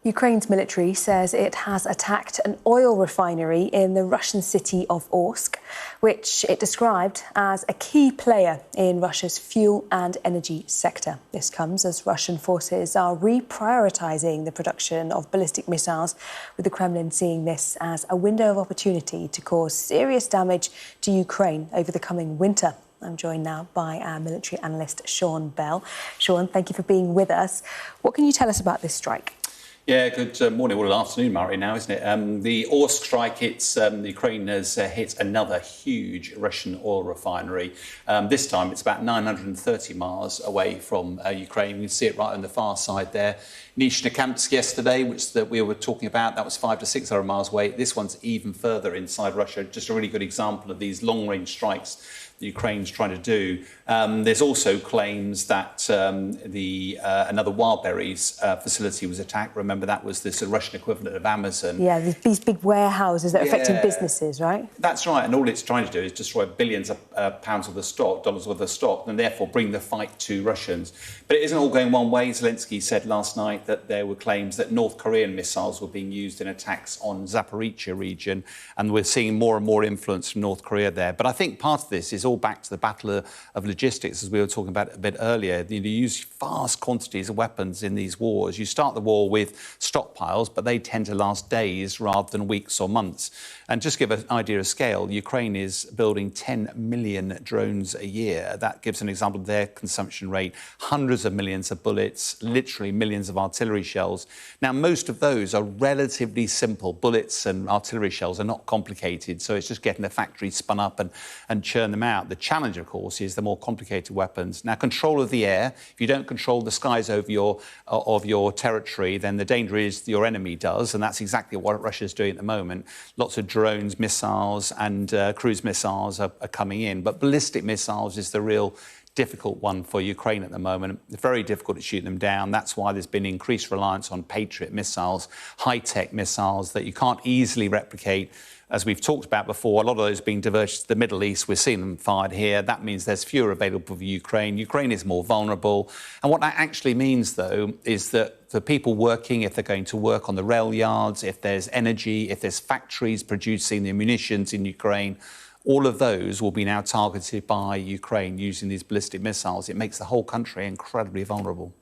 Ukraine's military says it has attacked an oil refinery in the Russian city of Orsk, which it described as a key player in Russia's fuel and energy sector. This comes as Russian forces are reprioritising the production of ballistic missiles, with the Kremlin seeing this as a window of opportunity to cause serious damage to Ukraine over the coming winter. I'm joined now by our military analyst, Sean Bell. Sean, thank you for being with us. What can you tell us about this strike? Yeah, good morning, well, afternoon, Murray, now, isn't it? The Orsk strike, Ukraine has hit another huge Russian oil refinery. This time it's about 930 miles away from Ukraine. You can see it right on the far side there. Nizhnekamsk yesterday, that we were talking about, that was 500 to 600 miles away. This one's even further inside Russia. Just a really good example of these long-range strikes the Ukraine's trying to do. There's also claims that another Wildberries facility was attacked. Remember, that was the Russian equivalent of Amazon. Yeah, these big warehouses that are affecting businesses, right? That's right, and all it's trying to do is destroy billions of pounds worth of stock, dollars worth of stock, and therefore bring the fight to Russians. But it isn't all going one way. Zelensky said last night that there were claims that North Korean missiles were being used in attacks on Zaporizhzhia region, and we're seeing more and more influence from North Korea there. But I think part of this is all back to the battle of logistics, as we were talking about a bit earlier. You use vast quantities of weapons in these wars. You start the war with stockpiles, but they tend to last days rather than weeks or months. And just to give an idea of scale, Ukraine is building 10 million drones a year. That gives an example of their consumption rate. Hundreds of millions of bullets, literally millions of artillery shells. Now, most of those are relatively simple. Bullets and artillery shells are not complicated, so it's just getting the factory spun up and churn them out. The challenge, of course, is the more complicated weapons. Now, control of the air. If you don't control the skies over your territory, then the danger is your enemy does, and that's exactly what Russia's doing at the moment. Lots of drones, missiles, and cruise missiles are coming in, but ballistic missiles is the real difficult one for Ukraine at the moment. It's very difficult to shoot them down. That's why there's been increased reliance on Patriot missiles, high-tech missiles that you can't easily replicate. As we've talked about before, a lot of those being diverted to the Middle East. We're seeing them fired here. That means there's fewer available for Ukraine. Ukraine is more vulnerable. And what that actually means, though, is that for people working, if they're going to work on the rail yards, if there's energy, if there's factories producing the munitions in Ukraine, all of those will be now targeted by Ukraine using these ballistic missiles. It makes the whole country incredibly vulnerable.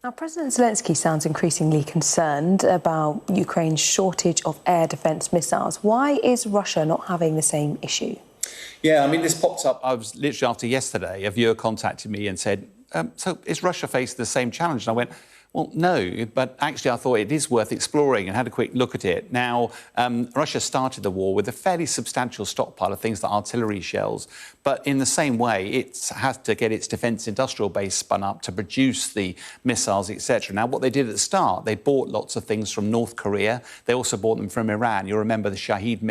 Now, President Zelensky sounds increasingly concerned about Ukraine's shortage of air defence missiles. Why is Russia not having the same issue? Yeah, I mean, this popped up. I was literally after yesterday, a viewer contacted me and said, so is Russia facing the same challenge? And I went, well, no, but actually I thought it is worth exploring, and had a quick look at it. Now, Russia started the war with a fairly substantial stockpile of things like artillery shells, but in the same way, it has to get its defence industrial base spun up to produce the missiles, etc. Now, what they did at the start, they bought lots of things from North Korea. They also bought them from Iran. You'll remember the Shahed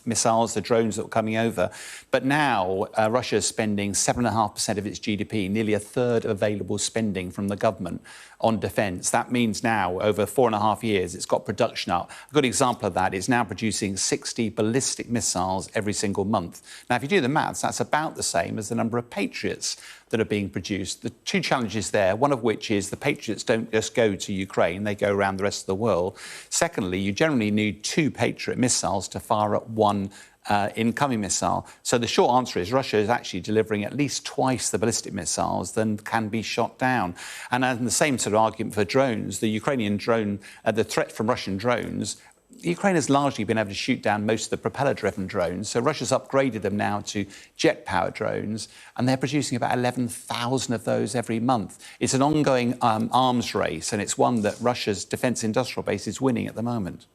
missiles, the drones that were coming over. But now, Russia is spending 7.5% of its GDP, nearly a third of available spending from the government on defence. That means now, over 4.5 years, it's got production up. A good example of that is now producing 60 ballistic missiles every single month. Now, if you do the maths, that's about the same as the number of Patriots that are being produced. The two challenges there, one of which is the Patriots don't just go to Ukraine, they go around the rest of the world. Secondly, you generally need 2 Patriot missiles to fire at one incoming missile. So the short answer is Russia is actually delivering at least twice the ballistic missiles than can be shot down. And the same sort of argument for drones, the Ukrainian drone, the threat from Russian drones, Ukraine has largely been able to shoot down most of the propeller-driven drones. So Russia's upgraded them now to jet-powered drones, and they're producing about 11,000 of those every month. It's an ongoing arms race, and it's one that Russia's defence industrial base is winning at the moment.